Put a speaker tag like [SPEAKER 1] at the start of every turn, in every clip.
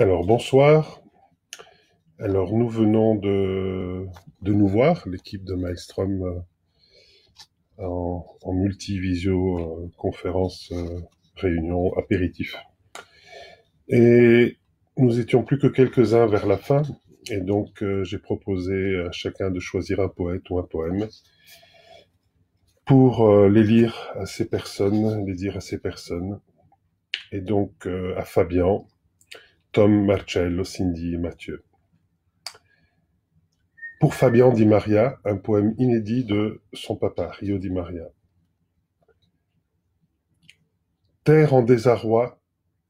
[SPEAKER 1] Alors bonsoir. Alors nous venons de nous voir, l'équipe de Maelstrom en multivisio conférence réunion apéritif. Et nous étions plus que quelques-uns vers la fin, et donc j'ai proposé à chacun de choisir un poète ou un poème pour les lire à ces personnes, les dire à ces personnes. Et donc à Fabien, Tom, Marcello, Cindy et Mathieu. Pour Fabien Di Maria, un poème inédit de son papa, Rio Di Maria. Terre en désarroi,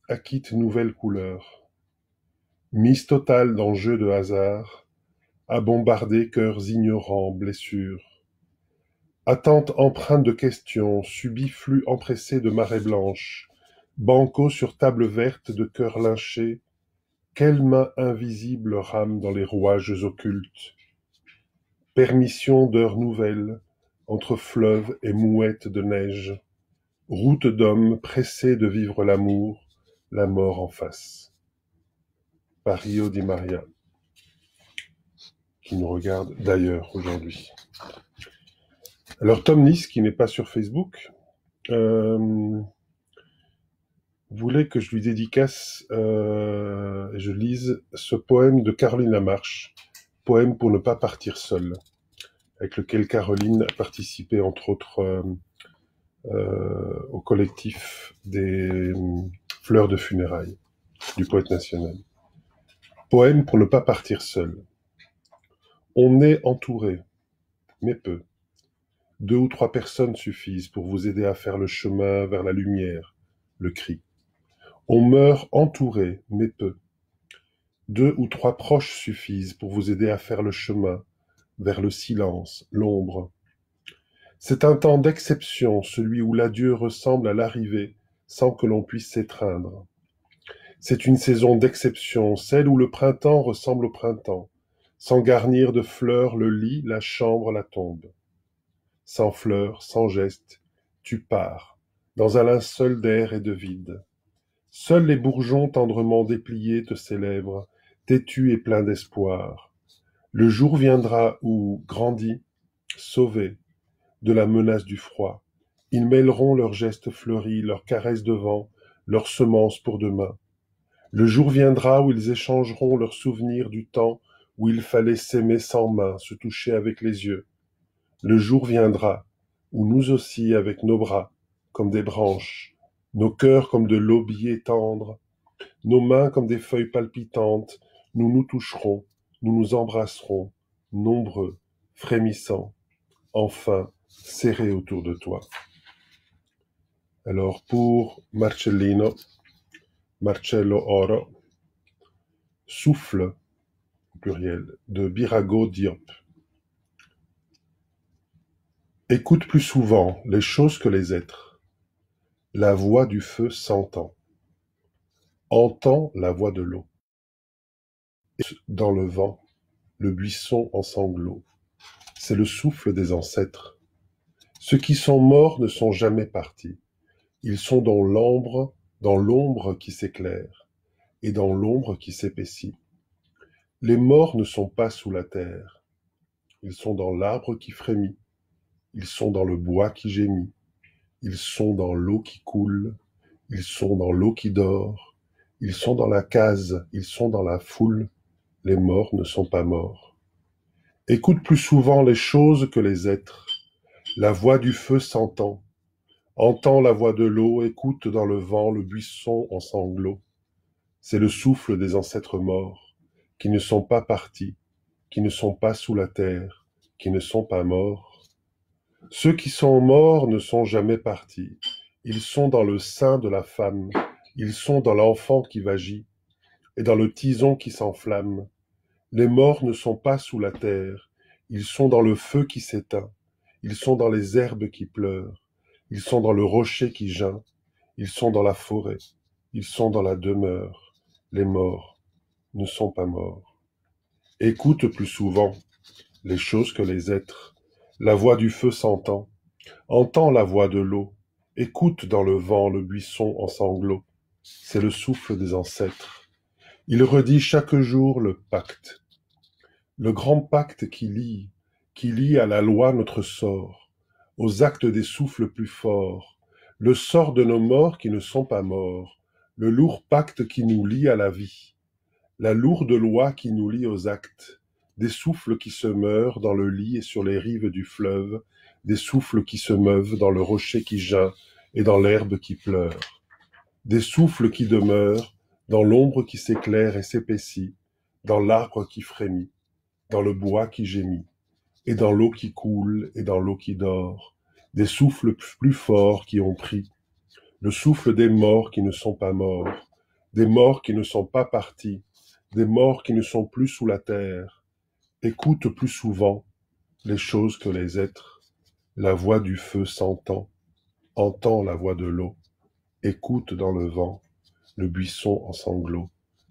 [SPEAKER 1] acquitte nouvelle couleur. Mise totale dans jeu de hasard, à bombarder cœurs ignorants, blessures. Attente empreinte de questions, subit flux empressé de marées blanches, banco sur table verte de cœurs lynchés, quelle main invisible rame dans les rouages occultes. Permission d'heures nouvelles, entre fleuves et mouettes de neige. Route d'hommes pressés de vivre l'amour, la mort en face. Par Rio Di Maria, qui nous regarde d'ailleurs aujourd'hui. Alors Tom Nice, qui n'est pas sur Facebook, voulait que je lui dédicace et je lise ce poème de Caroline Lamarche, poème pour ne pas partir seule, avec lequel Caroline a participé entre autres au collectif des fleurs de funérailles du poète national. Poème pour ne pas partir seul. On est entouré, mais peu. 2 ou 3 personnes suffisent pour vous aider à faire le chemin vers la lumière, le cri. On meurt entouré, mais peu. 2 ou 3 proches suffisent pour vous aider à faire le chemin vers le silence, l'ombre. C'est un temps d'exception, celui où l'adieu ressemble à l'arrivée, sans que l'on puisse s'étreindre. C'est une saison d'exception, celle où le printemps ressemble au printemps, sans garnir de fleurs le lit, la chambre, la tombe. Sans fleurs, sans geste, tu pars, dans un linceul d'air et de vide. Seuls les bourgeons tendrement dépliés te célèbrent, têtus et pleins d'espoir. Le jour viendra où, grandis, sauvés de la menace du froid, ils mêleront leurs gestes fleuris, leurs caresses de vent, leurs semences pour demain. Le jour viendra où ils échangeront leurs souvenirs du temps où il fallait s'aimer sans main, se toucher avec les yeux. Le jour viendra où nous aussi, avec nos bras, comme des branches, nos cœurs comme de l'aubier tendre, nos mains comme des feuilles palpitantes, nous nous toucherons, nous nous embrasserons, nombreux, frémissants, enfin serrés autour de toi. Alors pour Marcello Oro, Souffle, au pluriel, de Birago Diop. Écoute plus souvent les choses que les êtres. La voix du feu s'entend. Entends la voix de l'eau. Dans le vent, le buisson en sanglots. C'est le souffle des ancêtres. Ceux qui sont morts ne sont jamais partis. Ils sont dans l'ombre qui s'éclaire, et dans l'ombre qui s'épaissit. Les morts ne sont pas sous la terre. Ils sont dans l'arbre qui frémit. Ils sont dans le bois qui gémit. Ils sont dans l'eau qui coule. Ils sont dans l'eau qui dort. Ils sont dans la case. Ils sont dans la foule. Les morts ne sont pas morts. Écoute plus souvent les choses que les êtres. La voix du feu s'entend. Entends la voix de l'eau, écoute dans le vent le buisson en sanglots. C'est le souffle des ancêtres morts, qui ne sont pas partis, qui ne sont pas sous la terre, qui ne sont pas morts. Ceux qui sont morts ne sont jamais partis. Ils sont dans le sein de la femme, ils sont dans l'enfant qui vagit, et dans le tison qui s'enflamme. Les morts ne sont pas sous la terre, ils sont dans le feu qui s'éteint, ils sont dans les herbes qui pleurent, ils sont dans le rocher qui geint, ils sont dans la forêt, ils sont dans la demeure. Les morts ne sont pas morts. Écoute plus souvent les choses que les êtres. La voix du feu s'entend. Entends la voix de l'eau. Écoute dans le vent le buisson en sanglots. C'est le souffle des ancêtres. Il redit chaque jour le pacte, le grand pacte qui lie à la loi notre sort, aux actes des souffles plus forts, le sort de nos morts qui ne sont pas morts, le lourd pacte qui nous lie à la vie, la lourde loi qui nous lie aux actes, des souffles qui se meurent dans le lit et sur les rives du fleuve, des souffles qui se meuvent dans le rocher qui geint et dans l'herbe qui pleure, des souffles qui demeurent dans l'ombre qui s'éclaire et s'épaissit, dans l'arbre qui frémit, dans le bois qui gémit, et dans l'eau qui coule et dans l'eau qui dort, des souffles plus forts qui ont pris, le souffle des morts qui ne sont pas morts, des morts qui ne sont pas partis, des morts qui ne sont plus sous la terre. Écoute plus souvent les choses que les êtres. La voix du feu s'entend, entend la voix de l'eau, écoute dans le vent, le buisson en sanglots.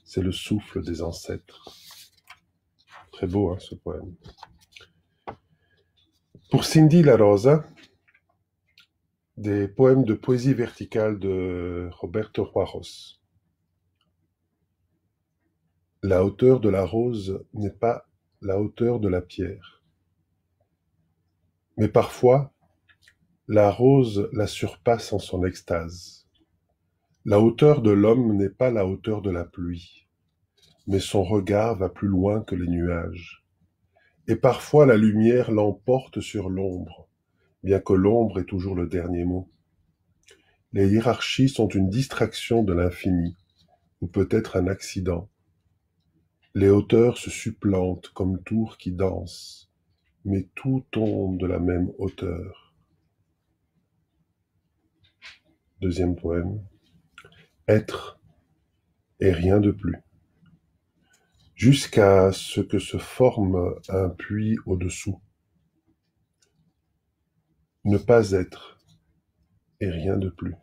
[SPEAKER 1] C'est le souffle des ancêtres. Très beau, hein, ce poème. Pour Cindy La Rosa, des poèmes de poésie verticale de Roberto Juarros. La hauteur de la rose n'est pas la hauteur de la pierre. Mais parfois, la rose la surpasse en son extase. La hauteur de l'homme n'est pas la hauteur de la pluie, mais son regard va plus loin que les nuages. Et parfois la lumière l'emporte sur l'ombre, bien que l'ombre ait toujours le dernier mot. Les hiérarchies sont une distraction de l'infini, ou peut-être un accident. Les hauteurs se supplantent comme tours qui dansent, mais tout tombe de la même hauteur. Deuxième poème. Être et rien de plus. Jusqu'à ce que se forme un puits au-dessous. Ne pas être et rien de plus.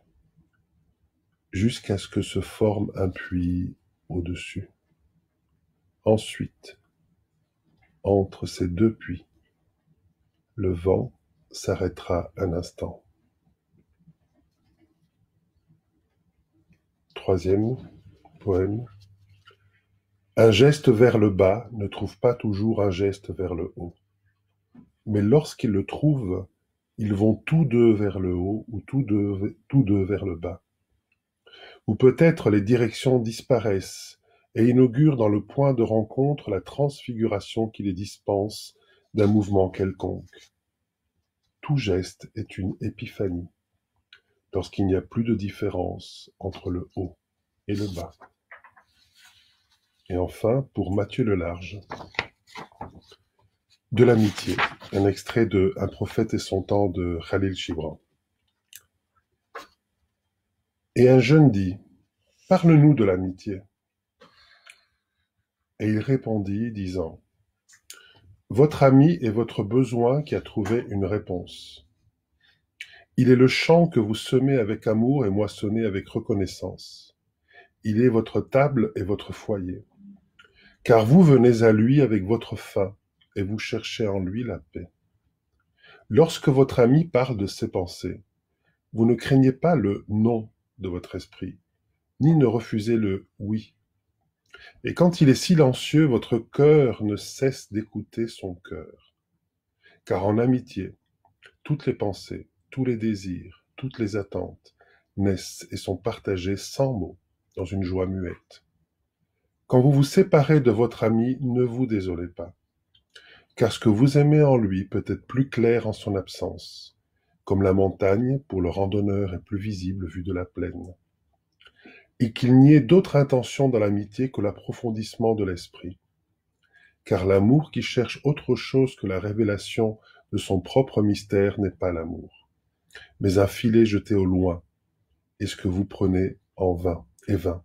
[SPEAKER 1] Jusqu'à ce que se forme un puits au-dessus. Ensuite, entre ces deux puits, le vent s'arrêtera un instant. Troisième poème. Un geste vers le bas ne trouve pas toujours un geste vers le haut. Mais lorsqu'ils le trouvent, ils vont tous deux vers le haut ou tous deux vers le bas. Ou peut-être les directions disparaissent et inaugurent dans le point de rencontre la transfiguration qui les dispense d'un mouvement quelconque. Tout geste est une épiphanie, lorsqu'il n'y a plus de différence entre le haut et le bas. Et enfin, pour Mathieu Lelarge, de l'amitié, un extrait de Un prophète et son temps de Khalil Gibran. Et un jeune dit, parle-nous de l'amitié. Et il répondit, disant, votre ami est votre besoin qui a trouvé une réponse. Il est le champ que vous semez avec amour et moissonnez avec reconnaissance. Il est votre table et votre foyer. Car vous venez à lui avec votre faim et vous cherchez en lui la paix. Lorsque votre ami parle de ses pensées, vous ne craignez pas le non de votre esprit, ni ne refusez le oui. Et quand il est silencieux, votre cœur ne cesse d'écouter son cœur. Car en amitié, toutes les pensées, tous les désirs, toutes les attentes naissent et sont partagées sans mots, dans une joie muette. Quand vous vous séparez de votre ami, ne vous désolez pas, car ce que vous aimez en lui peut être plus clair en son absence, comme la montagne, pour le randonneur, est plus visible vue de la plaine. Et qu'il n'y ait d'autre intention dans l'amitié que l'approfondissement de l'esprit. Car l'amour qui cherche autre chose que la révélation de son propre mystère n'est pas l'amour, mais un filet jeté au loin, et ce que vous prenez en vain est vain.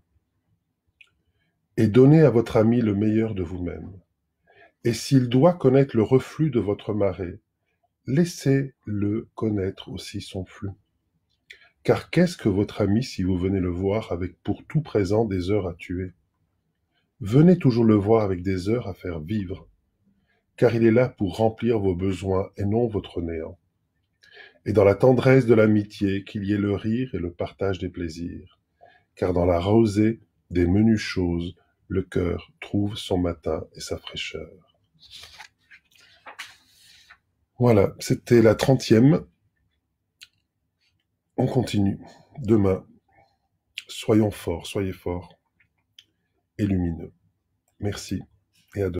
[SPEAKER 1] Et donnez à votre ami le meilleur de vous-même. Et s'il doit connaître le reflux de votre marée, laissez-le connaître aussi son flux. Car qu'est-ce que votre ami si vous venez le voir avec pour tout présent des heures à tuer? Venez toujours le voir avec des heures à faire vivre, car il est là pour remplir vos besoins et non votre néant. Et dans la tendresse de l'amitié, qu'il y ait le rire et le partage des plaisirs, car dans la rosée des menues choses, le cœur trouve son matin et sa fraîcheur. Voilà, c'était la 30e. On continue. Demain, soyons forts, soyez forts et lumineux. Merci et à demain.